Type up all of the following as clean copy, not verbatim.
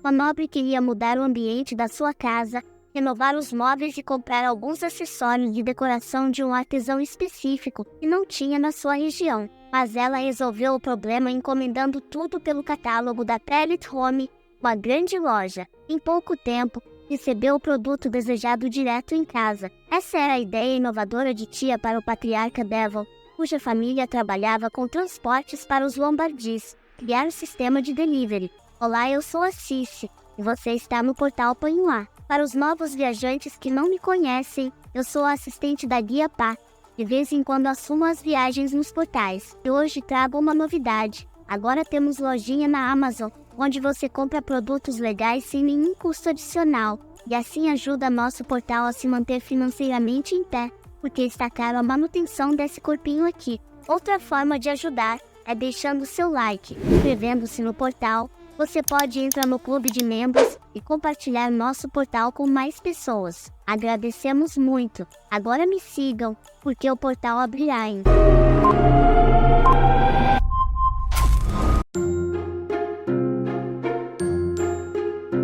O nobre queria mudar o ambiente da sua casa, renovar os móveis e comprar alguns acessórios de decoração de um artesão específico que não tinha na sua região. Mas ela resolveu o problema encomendando tudo pelo catálogo da Pellet Home, uma grande loja. Em pouco tempo, recebeu o produto desejado direto em casa. Essa era a ideia inovadora de tia para o patriarca Devon, cuja família trabalhava com transportes para os Lombardis, criar o sistema de delivery. Olá, eu sou a Cici, e você está no portal Panhuá. Para os novos viajantes que não me conhecem, eu sou a assistente da Guia Pá. De vez em quando assumo as viagens nos portais. E hoje trago uma novidade. Agora temos lojinha na Amazon, onde você compra produtos legais sem nenhum custo adicional. E assim ajuda nosso portal a se manter financeiramente em pé, porque está caro a manutenção desse corpinho aqui. Outra forma de ajudar é deixando seu like, inscrevendo-se no portal. Você pode entrar no clube de membros e compartilhar nosso portal com mais pessoas. Agradecemos muito. Agora me sigam, porque o portal abrirá, hein?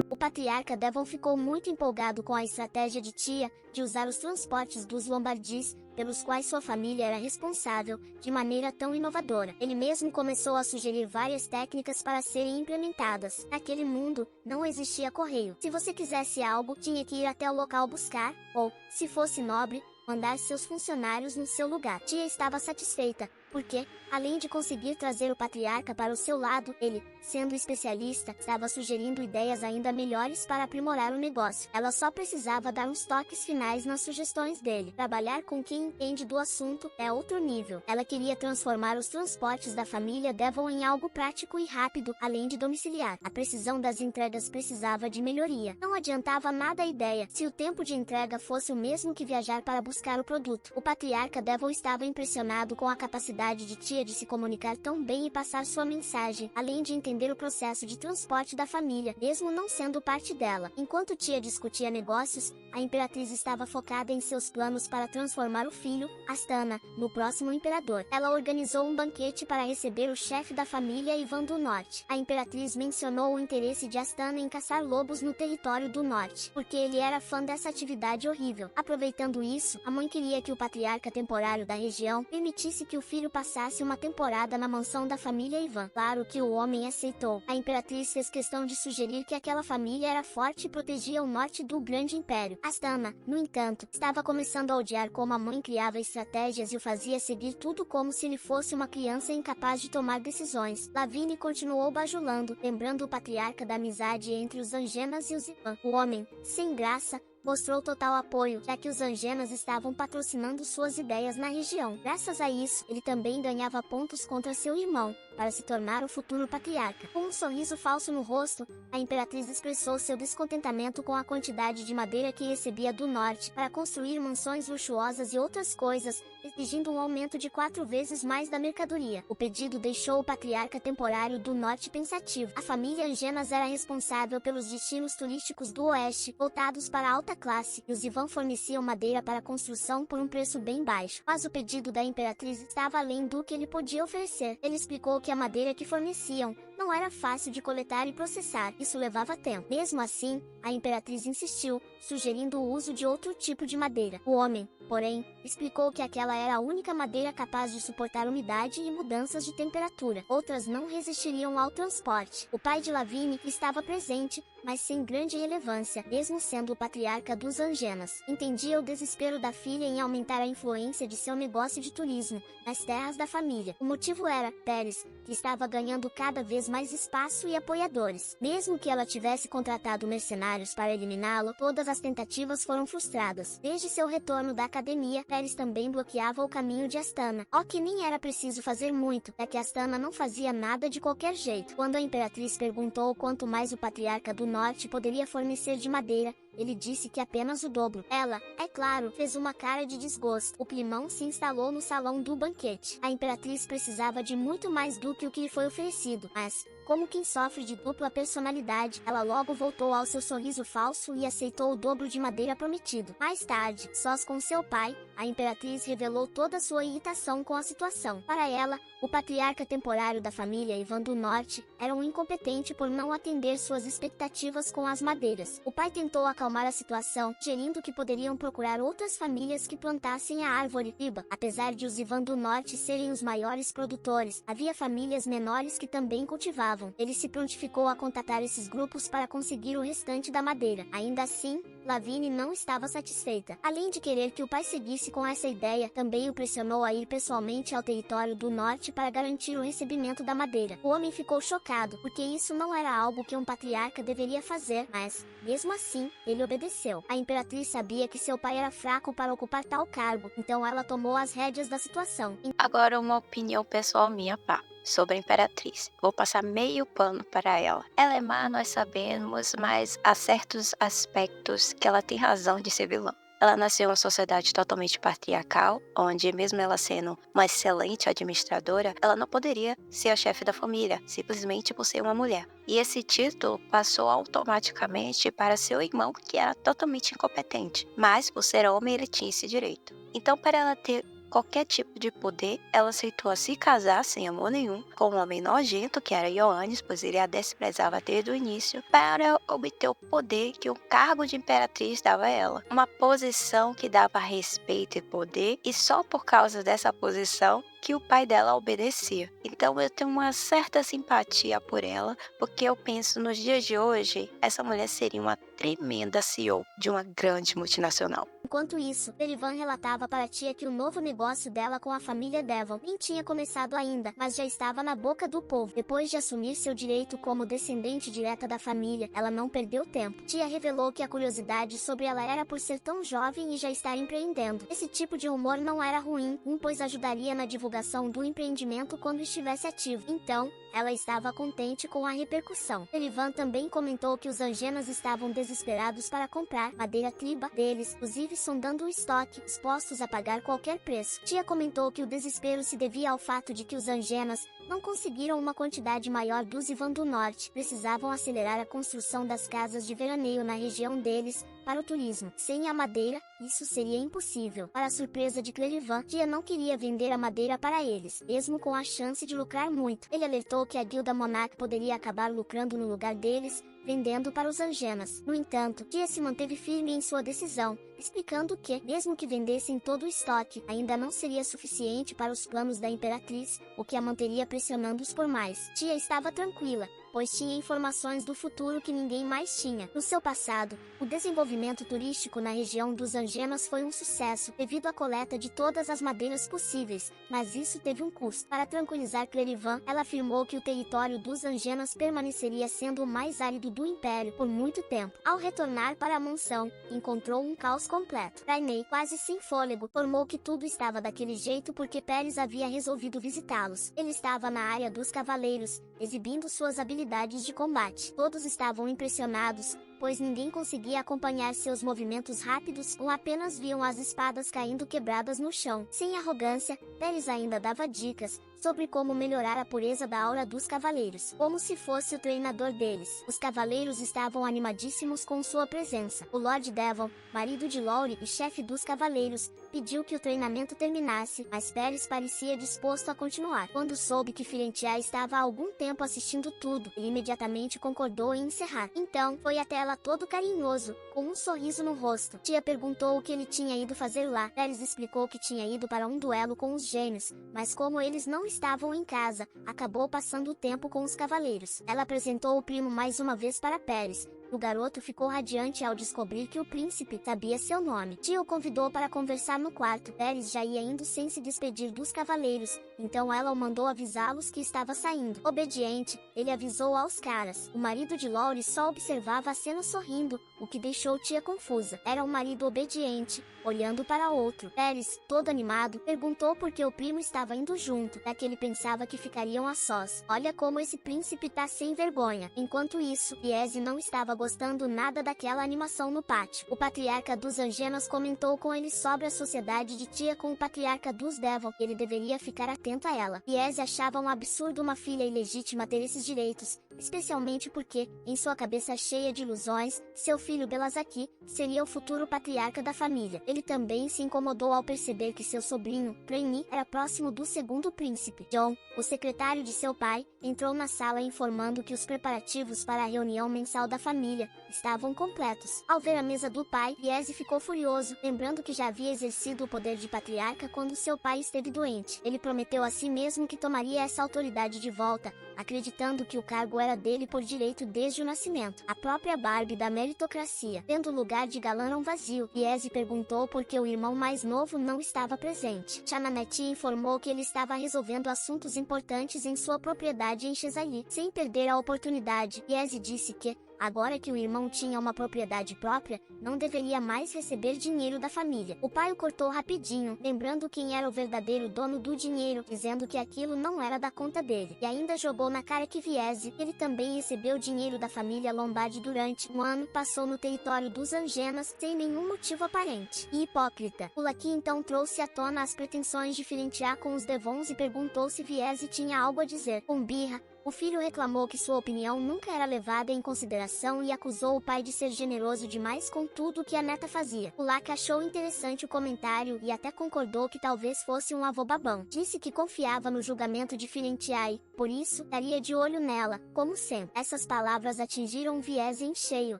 O patriarca Devon ficou muito empolgado com a estratégia de tia de usar os transportes dos Lombardis, pelos quais sua família era responsável, de maneira tão inovadora. Ele mesmo começou a sugerir várias técnicas para serem implementadas. Naquele mundo, não existia correio. Se você quisesse algo, tinha que ir até o local buscar, ou, se fosse nobre, mandar seus funcionários no seu lugar. Tia estava satisfeita, porque, além de conseguir trazer o patriarca para o seu lado, ele, sendo especialista, estava sugerindo ideias ainda melhores para aprimorar o negócio. Ela só precisava dar uns toques finais nas sugestões dele. Trabalhar com quem entende do assunto é outro nível. Ela queria transformar os transportes da família Devon em algo prático e rápido, além de domiciliar. A precisão das entregas precisava de melhoria. Não adiantava nada a ideia, se o tempo de entrega fosse o mesmo que viajar para buscar o produto. O patriarca Devon estava impressionado com a capacidade de tia de se comunicar tão bem e passar sua mensagem, além de entender o processo de transporte da família, mesmo não sendo parte dela. Enquanto tia discutia negócios, a imperatriz estava focada em seus planos para transformar o filho, Astana, no próximo imperador. Ela organizou um banquete para receber o chefe da família Ivan do Norte. A imperatriz mencionou o interesse de Astana em caçar lobos no território do norte, porque ele era fã dessa atividade horrível. Aproveitando isso, a mãe queria que o patriarca temporário da região permitisse que o filho passasse uma temporada na mansão da família Ivan. Claro que o homem aceitou. A imperatriz fez questão de sugerir que aquela família era forte e protegia o norte do grande império. Astana, no entanto, estava começando a odiar como a mãe criava estratégias e o fazia seguir tudo como se ele fosse uma criança incapaz de tomar decisões. Lavigne continuou bajulando, lembrando o patriarca da amizade entre os Angenas e os Ivan. O homem, sem graça, mostrou total apoio, já que os Angenas estavam patrocinando suas ideias na região. Graças a isso, ele também ganhava pontos contra seu irmão, para se tornar o futuro patriarca. Com um sorriso falso no rosto, a imperatriz expressou seu descontentamento com a quantidade de madeira que recebia do norte para construir mansões luxuosas e outras coisas, exigindo um aumento de 4 vezes mais da mercadoria. O pedido deixou o patriarca temporário do norte pensativo. A família Angenas era responsável pelos destinos turísticos do oeste, voltados para a alta classe, e os Ivan forneciam madeira para a construção por um preço bem baixo. Mas o pedido da imperatriz estava além do que ele podia oferecer. Ele explicou que a madeira que forneciam não era fácil de coletar e processar, isso levava tempo. Mesmo assim, a imperatriz insistiu, sugerindo o uso de outro tipo de madeira. O homem, porém, explicou que aquela era a única madeira capaz de suportar umidade e mudanças de temperatura. Outras não resistiriam ao transporte. O pai de Lavigne estava presente, mas sem grande relevância, mesmo sendo o patriarca dos Angenas. Entendia o desespero da filha em aumentar a influência de seu negócio de turismo nas terras da família. O motivo era Pérez, que estava ganhando cada vez mais espaço e apoiadores. Mesmo que ela tivesse contratado mercenários para eliminá-lo, todas as tentativas foram frustradas. Desde seu retorno da academia, Pérez também bloqueava o caminho de Astana. O que nem era preciso fazer muito, é que Astana não fazia nada de qualquer jeito. Quando a imperatriz perguntou quanto mais o patriarca do norte poderia fornecer de madeira, ele disse que apenas o dobro. Ela, é claro, fez uma cara de desgosto. O climão se instalou no salão do banquete. A imperatriz precisava de muito mais do que o que lhe foi oferecido, mas, Como quem sofre de dupla personalidade, ela logo voltou ao seu sorriso falso e aceitou o dobro de madeira prometido. Mais tarde, sós com seu pai, a imperatriz revelou toda sua irritação com a situação. Para ela, o patriarca temporário da família Ivan do Norte era um incompetente por não atender suas expectativas com as madeiras. O pai tentou acalmar a situação, sugerindo que poderiam procurar outras famílias que plantassem a árvore riba. Apesar de os Ivan do Norte serem os maiores produtores, havia famílias menores que também cultivavam. Ele se prontificou a contatar esses grupos para conseguir o restante da madeira. Ainda assim, Lavigne não estava satisfeita. Além de querer que o pai seguisse com essa ideia, também o pressionou a ir pessoalmente ao território do norte para garantir o recebimento da madeira. O homem ficou chocado, porque isso não era algo que um patriarca deveria fazer, mas, mesmo assim, ele obedeceu. A imperatriz sabia que seu pai era fraco para ocupar tal cargo, então ela tomou as rédeas da situação. Agora uma opinião pessoal minha, pá, sobre a Imperatriz. Vou passar meio pano para ela. Ela é má, nós sabemos, mas há certos aspectos que ela tem razão de ser vilã. Ela nasceu em uma sociedade totalmente patriarcal, onde mesmo ela sendo uma excelente administradora, ela não poderia ser a chefe da família, simplesmente por ser uma mulher. E esse título passou automaticamente para seu irmão, que era totalmente incompetente. Mas, por ser homem, ele tinha esse direito. Então, para ela ter qualquer tipo de poder, ela aceitou se casar sem amor nenhum com um homem nojento, que era Ioannis, pois ele a desprezava desde o início, para obter o poder que o cargo de imperatriz dava a ela. Uma posição que dava respeito e poder, e só por causa dessa posição que o pai dela obedecia. Então eu tenho uma certa simpatia por ela, porque eu penso nos dias de hoje, essa mulher seria uma tremenda CEO de uma grande multinacional. Enquanto isso, Derivan relatava para a tia que o novo negócio dela com a família Devon nem tinha começado ainda, mas já estava na boca do povo. Depois de assumir seu direito como descendente direta da família, ela não perdeu tempo. Tia revelou que a curiosidade sobre ela era por ser tão jovem e já estar empreendendo. Esse tipo de rumor não era ruim, pois ajudaria na divulgação do empreendimento quando estivesse ativo. Então, ela estava contente com a repercussão. Derivan também comentou que os Angenas estavam desesperados para comprar madeira triba deles, inclusive sondando o estoque, dispostos a pagar qualquer preço. Tia comentou que o desespero se devia ao fato de que os Angenas não conseguiram uma quantidade maior dos Ivan do Norte. Precisavam acelerar a construção das casas de veraneio na região deles, para o turismo. Sem a madeira, isso seria impossível. Para a surpresa de Clerivan, Tia não queria vender a madeira para eles, mesmo com a chance de lucrar muito. Ele alertou que a guilda Monarch poderia acabar lucrando no lugar deles, vendendo para os Angenas. No entanto, Tia se manteve firme em sua decisão, explicando que, mesmo que vendessem todo o estoque, ainda não seria suficiente para os planos da Imperatriz, o que a manteria pressionando-os por mais. Tia estava tranquila, pois tinha informações do futuro que ninguém mais tinha. No seu passado, o desenvolvimento turístico na região dos Angenas foi um sucesso, devido à coleta de todas as madeiras possíveis, mas isso teve um custo. Para tranquilizar Clerivan, ela afirmou que o território dos Angenas permaneceria sendo o mais árido do Império por muito tempo. Ao retornar para a mansão, encontrou um caos completo. Rainey, quase sem fôlego, informou que tudo estava daquele jeito porque Pérez havia resolvido visitá-los. Ele estava na área dos cavaleiros, exibindo suas habilidades de combate. Todos estavam impressionados, pois ninguém conseguia acompanhar seus movimentos rápidos ou apenas viam as espadas caindo quebradas no chão. Sem arrogância, Pérez ainda dava dicas sobre como melhorar a pureza da aura dos cavaleiros, como se fosse o treinador deles. Os cavaleiros estavam animadíssimos com sua presença. O Lord Devon, marido de Laurie e chefe dos cavaleiros, pediu que o treinamento terminasse, mas Pérez parecia disposto a continuar. Quando soube que Firentia estava há algum tempo assistindo tudo, ele imediatamente concordou em encerrar. Então, foi até ela todo carinhoso, com um sorriso no rosto. Tia perguntou o que ele tinha ido fazer lá. Pérez explicou que tinha ido para um duelo com os gêmeos, mas como eles não estavam em casa, acabou passando o tempo com os cavaleiros. Ela apresentou o primo mais uma vez para Pérez. O garoto ficou radiante ao descobrir que o príncipe sabia seu nome. Tia o convidou para conversar no quarto. Pérez já ia indo sem se despedir dos cavaleiros, então ela o mandou avisá-los que estava saindo. Obediente, ele avisou aos caras. O marido de Laurie só observava a cena sorrindo, o que deixou Tia confusa. Era um marido obediente, olhando para outro. Pérez, todo animado, perguntou por que o primo estava indo junto, já que ele pensava que ficariam a sós. Olha como esse príncipe tá sem vergonha. Enquanto isso, Liese não estava gostando nada daquela animação no pátio. O patriarca dos Angemas comentou com ele sobre a sociedade de Tia com o patriarca dos Devon. Ele deveria ficar atento a ela. Viese achava um absurdo uma filha ilegítima ter esses direitos, especialmente porque, em sua cabeça cheia de ilusões, seu filho Belazaki seria o futuro patriarca da família. Ele também se incomodou ao perceber que seu sobrinho, Prenny, era próximo do segundo príncipe. John, o secretário de seu pai, entrou na sala informando que os preparativos para a reunião mensal da família estavam completos. Ao ver a mesa do pai, Viese ficou furioso, lembrando que já havia exercido o poder de patriarca quando seu pai esteve doente. Ele prometeu a si mesmo que tomaria essa autoridade de volta, acreditando que o cargo era dele por direito desde o nascimento. A própria Barbie da meritocracia, tendo o lugar de galã vazio, Viese perguntou por que o irmão mais novo não estava presente. Chananeti informou que ele estava resolvendo assuntos importantes em sua propriedade em Chesaili, sem perder a oportunidade. Viese disse que, agora que o irmão tinha uma propriedade própria, não deveria mais receber dinheiro da família. O pai o cortou rapidinho, lembrando quem era o verdadeiro dono do dinheiro, dizendo que aquilo não era da conta dele. E ainda jogou na cara que Viese, ele também recebeu dinheiro da família Lombardi durante um ano, passou no território dos Angemas, sem nenhum motivo aparente. E hipócrita. O Lucky então trouxe à tona as pretensões de filentear com os Devons e perguntou se Viese tinha algo a dizer. Com birra, o filho reclamou que sua opinião nunca era levada em consideração e acusou o pai de ser generoso demais com tudo que a neta fazia. O Lucky achou interessante o comentário e até concordou que talvez fosse um avô babão. Disse que confiava no julgamento de Filentiai, por isso, estaria de olho nela, como sempre. Essas palavras atingiram Viese em cheio.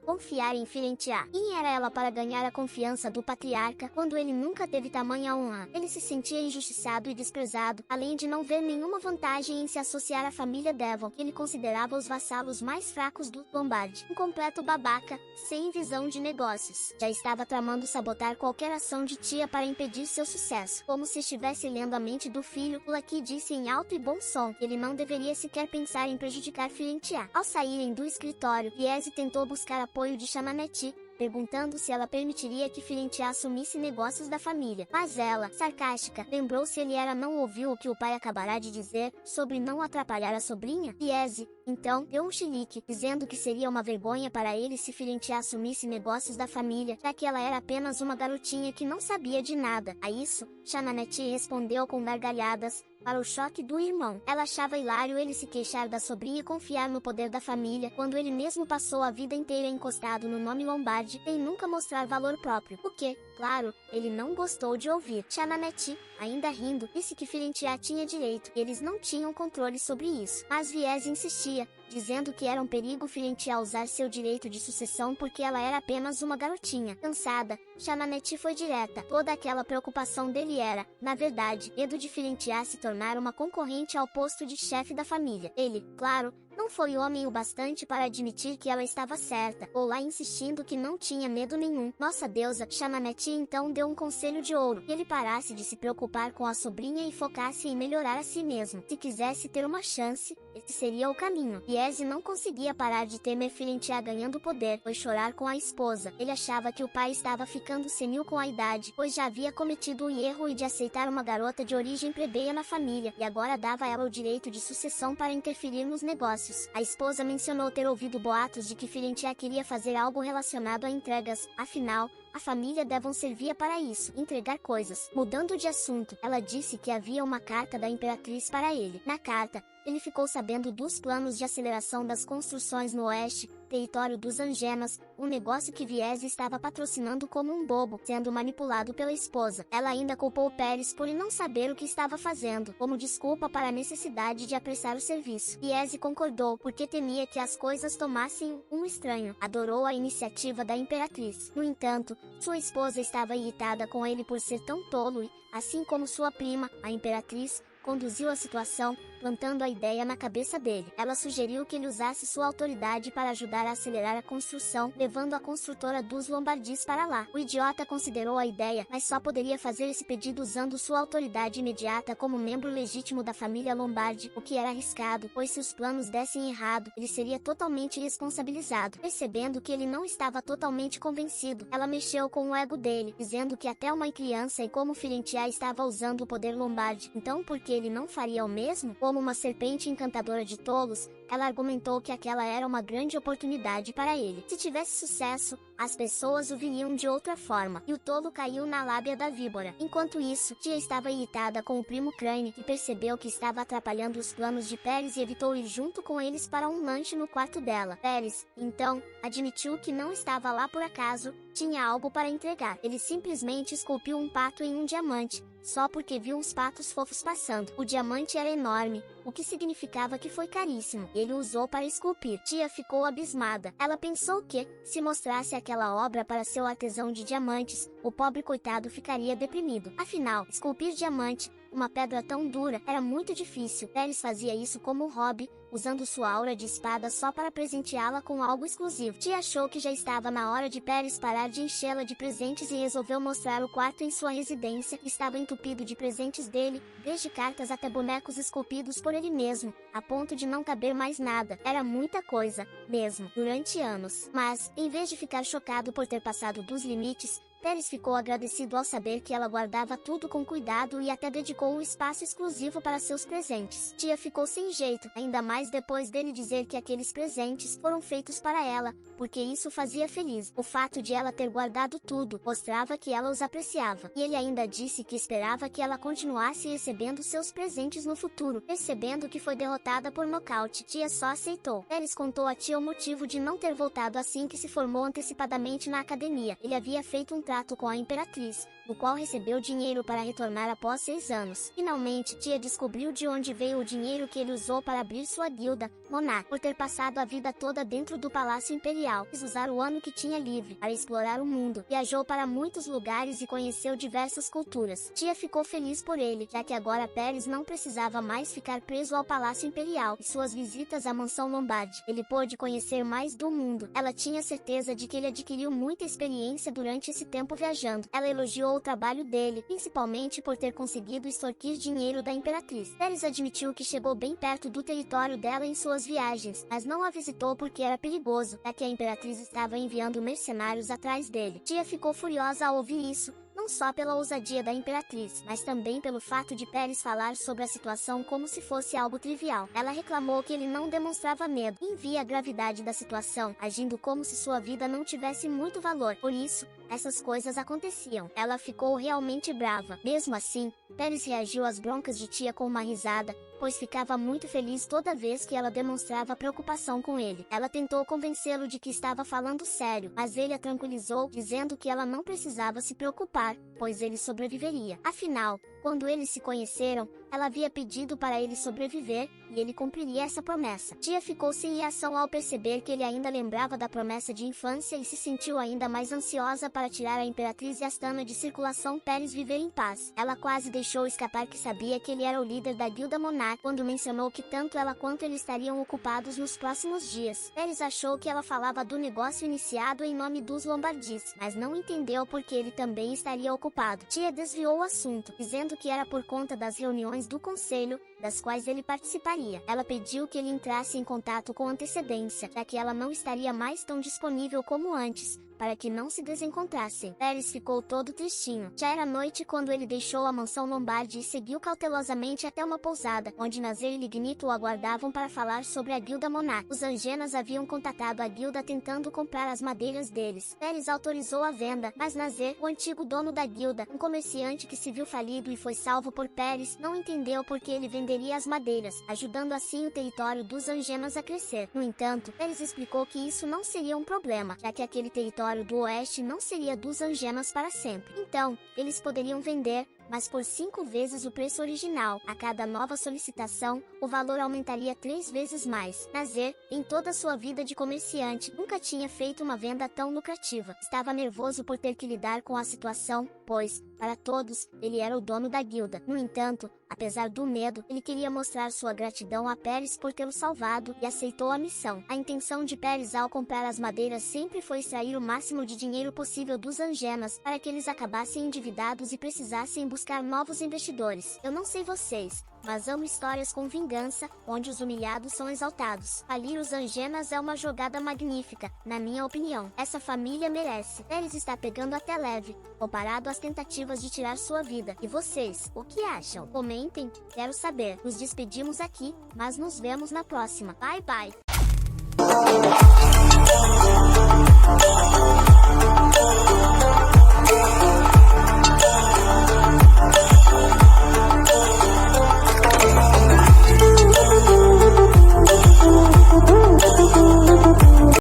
Confiar em Filentiai. Quem era ela para ganhar a confiança do patriarca, quando ele nunca teve tamanha honra? Ele se sentia injustiçado e desprezado, além de não ver nenhuma vantagem em se associar à família Devon, que ele considerava os vassalos mais fracos do Lombardi. Um completo babaca, sem visão de negócios. Já estava tramando sabotar qualquer ação de Tia para impedir seu sucesso. Como se estivesse lendo a mente do filho, o Lucky disse em alto e bom som que ele não deveria sequer pensar em prejudicar Filentiai. Ao saírem do escritório, Viese tentou buscar apoio de Chananeti, perguntando se ela permitiria que Filentiai assumisse negócios da família. Mas ela, sarcástica, lembrou se ele não ouviu o que o pai acabará de dizer sobre não atrapalhar a sobrinha. Viese, então, deu um chilique, dizendo que seria uma vergonha para ele se Filentiai assumisse negócios da família, já que ela era apenas uma garotinha que não sabia de nada. A isso, Chananeti respondeu com gargalhadas, para o choque do irmão. Ela achava hilário ele se queixar da sobrinha e confiar no poder da família, quando ele mesmo passou a vida inteira encostado no nome Lombardi, sem nunca mostrar valor próprio. O que, claro, ele não gostou de ouvir. Chananeti, ainda rindo, disse que Filentiai tinha direito, e eles não tinham controle sobre isso. Mas Viese insistia, dizendo que era um perigo Filentiai usar seu direito de sucessão porque ela era apenas uma garotinha. Cansada, Chananeti foi direta. Toda aquela preocupação dele era, na verdade, medo de Filentiai se tornar uma concorrente ao posto de chefe da família. Ele, claro, não foi homem o bastante para admitir que ela estava certa, ou lá insistindo que não tinha medo nenhum. Nossa deusa, Chananeti então deu um conselho de ouro, que ele parasse de se preocupar com a sobrinha e focasse em melhorar a si mesmo. Se quisesse ter uma chance, esse seria o caminho. Viese não conseguia parar de temer Filentiai ganhando poder, foi chorar com a esposa. Ele achava que o pai estava ficando senil com a idade, pois já havia cometido o erro de aceitar uma garota de origem plebeia na família, e agora dava a ela o direito de sucessão para interferir nos negócios. A esposa mencionou ter ouvido boatos de que Filentiai queria fazer algo relacionado a entregas, afinal, a família Devon servia para isso, entregar coisas. Mudando de assunto, ela disse que havia uma carta da Imperatriz para ele. Na carta, ele ficou sabendo dos planos de aceleração das construções no oeste, território dos Angemas, um negócio que Viese estava patrocinando como um bobo, sendo manipulado pela esposa. Ela ainda culpou Pérez por não saber o que estava fazendo, como desculpa para a necessidade de apressar o serviço. Viese concordou, porque temia que as coisas tomassem um estranho. Adorou a iniciativa da Imperatriz. No entanto, sua esposa estava irritada com ele por ser tão tolo e, assim como sua prima, a Imperatriz, conduziu a situação, plantando a ideia na cabeça dele. Ela sugeriu que ele usasse sua autoridade para ajudar a acelerar a construção, levando a construtora dos Lombardis para lá. O idiota considerou a ideia, mas só poderia fazer esse pedido usando sua autoridade imediata como membro legítimo da família Lombardi, o que era arriscado, pois se os planos dessem errado, ele seria totalmente responsabilizado. Percebendo que ele não estava totalmente convencido, ela mexeu com o ego dele, dizendo que até uma criança e como Filentiai estava usando o poder Lombardi. Então por que ele não faria o mesmo? como uma serpente encantadora de tolos, ela argumentou que aquela era uma grande oportunidade para ele. Se tivesse sucesso, as pessoas o viriam de outra forma, e o tolo caiu na lábia da víbora. Enquanto isso, Tia estava irritada com o primo Crane, que percebeu que estava atrapalhando os planos de Paris e evitou ir junto com eles para um lanche no quarto dela. Paris, então, admitiu que não estava lá por acaso, tinha algo para entregar. Ele simplesmente esculpiu um pato em um diamante, só porque viu uns patos fofos passando. O diamante era enorme, o que significava que foi caríssimo. Ele o usou para esculpir. Tia ficou abismada. Ela pensou que, se mostrasse aquela obra para seu artesão de diamantes, o pobre coitado ficaria deprimido. Afinal, esculpir diamante, uma pedra tão dura, era muito difícil. Paris fazia isso como hobby, usando sua aura de espada só para presenteá-la com algo exclusivo. Tia achou que já estava na hora de Paris parar de enchê-la de presentes e resolveu mostrar o quarto em sua residência. Estava entupido de presentes dele, desde cartas até bonecos esculpidos por ele mesmo, a ponto de não caber mais nada. Era muita coisa, mesmo, durante anos. Mas, em vez de ficar chocado por ter passado dos limites, Paris ficou agradecido ao saber que ela guardava tudo com cuidado e até dedicou um espaço exclusivo para seus presentes. Tia ficou sem jeito, ainda mais depois dele dizer que aqueles presentes foram feitos para ela, porque isso fazia feliz. O fato de ela ter guardado tudo mostrava que ela os apreciava. E ele ainda disse que esperava que ela continuasse recebendo seus presentes no futuro. Percebendo que foi derrotada por nocaute, Tia só aceitou. Paris contou a Tia o motivo de não ter voltado assim que se formou antecipadamente na academia. Ele havia feito um trato com a Imperatriz, no qual recebeu dinheiro para retornar após 6 anos. Finalmente, Tia descobriu de onde veio o dinheiro que ele usou para abrir sua guilda, Monarch. Por ter passado a vida toda dentro do Palácio Imperial, quis usar o ano que tinha livre para explorar o mundo. Viajou para muitos lugares e conheceu diversas culturas. Tia ficou feliz por ele, já que agora Paris não precisava mais ficar preso ao Palácio Imperial e suas visitas à mansão Lombardi. Ele pôde conhecer mais do mundo. Ela tinha certeza de que ele adquiriu muita experiência durante esse tempo viajando. Ela elogiou o trabalho dele, principalmente por ter conseguido extorquir dinheiro da Imperatriz. Paris admitiu que chegou bem perto do território dela em suas viagens, mas não a visitou porque era perigoso, já que a Imperatriz estava enviando mercenários atrás dele. Tia ficou furiosa ao ouvir isso, não só pela ousadia da Imperatriz, mas também pelo fato de Paris falar sobre a situação como se fosse algo trivial. Ela reclamou que ele não demonstrava medo e via a gravidade da situação, agindo como se sua vida não tivesse muito valor. Por isso, essas coisas aconteciam. Ela ficou realmente brava. Mesmo assim, Paris reagiu às broncas de Tia com uma risada, pois ficava muito feliz toda vez que ela demonstrava preocupação com ele. Ela tentou convencê-lo de que estava falando sério, mas ele a tranquilizou, dizendo que ela não precisava se preocupar, pois ele sobreviveria. Afinal, quando eles se conheceram, ela havia pedido para ele sobreviver, e ele cumpriria essa promessa. Tia ficou sem reação ao perceber que ele ainda lembrava da promessa de infância e se sentiu ainda mais ansiosa para tirar a Imperatriz e Astana de circulação. Paris viver em paz. Ela quase deixou escapar que sabia que ele era o líder da Guilda Monarch quando mencionou que tanto ela quanto ele estariam ocupados nos próximos dias. Paris achou que ela falava do negócio iniciado em nome dos Lombardis, mas não entendeu porque ele também estaria ocupado. Tia desviou o assunto, dizendo que era por conta das reuniões do conselho, das quais ele participaria. Ela pediu que ele entrasse em contato com antecedência, já que ela não estaria mais tão disponível como antes, para que não se desencontrassem. Paris ficou todo tristinho. Já era noite quando ele deixou a mansão Lombardi e seguiu cautelosamente até uma pousada, onde Nazer e Lignito o aguardavam para falar sobre a Guilda Monarch. Os Angenas haviam contatado a guilda tentando comprar as madeiras deles. Paris autorizou a venda, mas Nazer, o antigo dono da guilda, um comerciante que se viu falido e foi salvo por Paris, não entendeu por que ele venderia as madeiras, ajudando assim o território dos Angenas a crescer. No entanto, Paris explicou que isso não seria um problema, já que aquele território do oeste não seria dos Angenas para sempre. Então, eles poderiam vender, mas por 5 vezes o preço original. A cada nova solicitação, o valor aumentaria 3 vezes mais. Nazer, em toda sua vida de comerciante, nunca tinha feito uma venda tão lucrativa. Estava nervoso por ter que lidar com a situação, pois, para todos, ele era o dono da guilda. No entanto, apesar do medo, ele queria mostrar sua gratidão a Paris por tê-lo salvado e aceitou a missão. A intenção de Paris ao comprar as madeiras sempre foi extrair o máximo de dinheiro possível dos Angenas para que eles acabassem endividados e precisassem buscar novos investidores. Eu não sei vocês, mas amo histórias com vingança, onde os humilhados são exaltados. Falir os Angemas é uma jogada magnífica, na minha opinião. Essa família merece. Eles está pegando até leve, comparado às tentativas de tirar sua vida. E vocês, o que acham? Comentem, quero saber. Nos despedimos aqui, mas nos vemos na próxima. Bye bye!